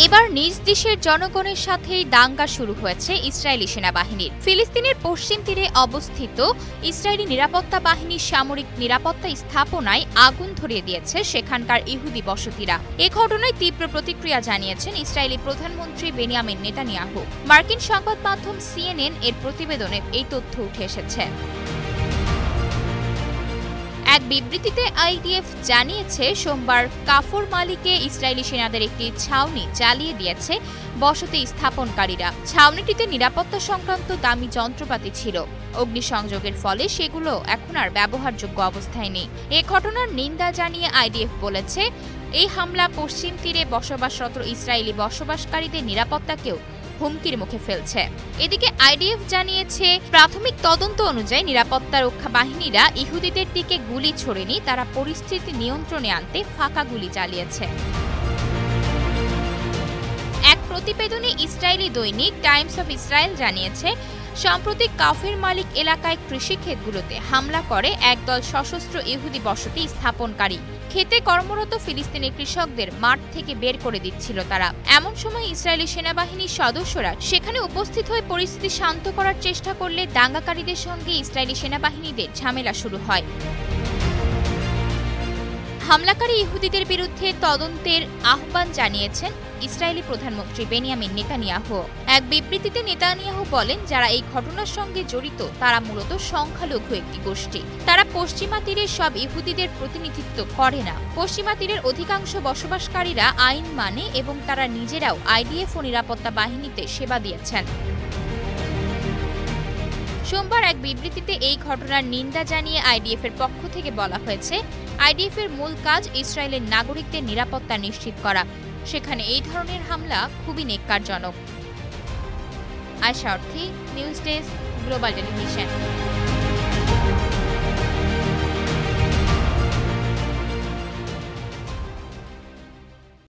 এবার নিজ দেশের জনগণের সাথেই দাঙ্গা শুরু হয়েছে ইসরায়েলি সেনাবাহিনীর। ফিলিস্তিনের পশ্চিম তীরে অবস্থিত ইসরায়েলি নিরাপত্তা বাহিনীর সামরিক নিরাপত্তা স্থাপনায় আগুন ধরিয়ে দিয়েছে সেখানকার ইহুদি বসতিরা। এ ঘটনায় তীব্র প্রতিক্রিয়া জানিয়েছেন ইসরায়েলি প্রধানমন্ত্রী বেনিয়ামিন নেতানিয়াহু। মার্কিন সংবাদ মাধ্যম CNN এর প্রতিবেদনে এই তথ্য উঠে এসেছে। এক বিবৃতিতে IDF জানিয়েছে সোমবার কাফর মালিকে ইসরায়েলি সেনাদের একটি ছাউনি জ্বালিয়ে দিয়েছে বসতি স্থাপনকারীরা। ছাউনিটিতে নিরাপত্তা সংক্রান্ত দামি যন্ত্রপাতি ছিল। অগ্নিসংযোগের ফলে সেগুলো এখন আর ব্যবহারযোগ্য অবস্থায় নেই। এ ঘটনার নিন্দা জানিয়ে IDF বলেছে, এই হামলা পশ্চিম তীরে বসবাসরত ইসরায়েলি বসবাসকারীদের নিরাপত্তাকেও হুমকির মুখে ফেলছে। এদিকে IDF জানিয়েছে, প্রাথমিক তদন্ত অনুযায়ী নিরাপত্তা রক্ষা বাহিনীরা ইহুদিদের দিকে গুলি ছোড়েনি, তারা পরিস্থিতি নিয়ন্ত্রণে আনতে ফাঁকা গুলি চালিয়েছে। এক প্রতিবেদনে ইসরায়েলি দৈনিক টাইমস অফ ইসরায়েল জানিয়েছে, সাম্প্রতিক কাফের মালিক এলাকায় কৃষিক্ষেতগুলোতে হামলা করে একদল সশস্ত্র ইহুদি বসতি স্থাপনকারী। খেতে কর্মরত ফিলিস্তিনি কৃষকদের মাঠ থেকে বের করে দিচ্ছিল তারা। এমন সময় ইসরায়েলি সেনাবাহিনীর সদস্যরা সেখানে উপস্থিত হয়ে পরিস্থিতি শান্ত করার চেষ্টা করলে দাঙ্গাকারীদের সঙ্গে ইসরায়েলি সেনাবাহিনীদের ঝামেলা শুরু হয়। হামলাকারী ইহুদিদের বিরুদ্ধে তদন্তের আহ্বান জানিয়েছেন ইসরায়েলি প্রধানমন্ত্রী বেনিয়ামিন নেতানিয়াহু। এক বিবৃতিতে নেতানিয়াহু বলেন, যারা এই ঘটনার সঙ্গে জড়িত তারা মূলত সংখ্যালঘু একটি গোষ্ঠী। তারা পশ্চিমা তীরের সব ইহুদিদের প্রতিনিধিত্ব করে না। পশ্চিমা তীরের অধিকাংশ বসবাসকারীরা আইন মানে এবং তারা নিজেরাও IDF ও নিরাপত্তা বাহিনীতে সেবা দিয়েছেন। সোমবার এক বিবৃতিতে এই ঘটনার নিন্দা জানিয়ে IDF এর পক্ষ থেকে বলা হয়েছে, IDF এর মূল কাজ ইসরায়েলের নাগরিকদের নিরাপত্তা নিশ্চিত করা। সেখানে এই ধরনের হামলা খুবই নেক্কারজনক। আয়শা অর্থী, নিউজ ডেস্ক, গ্লোবাল টেলিভিশন।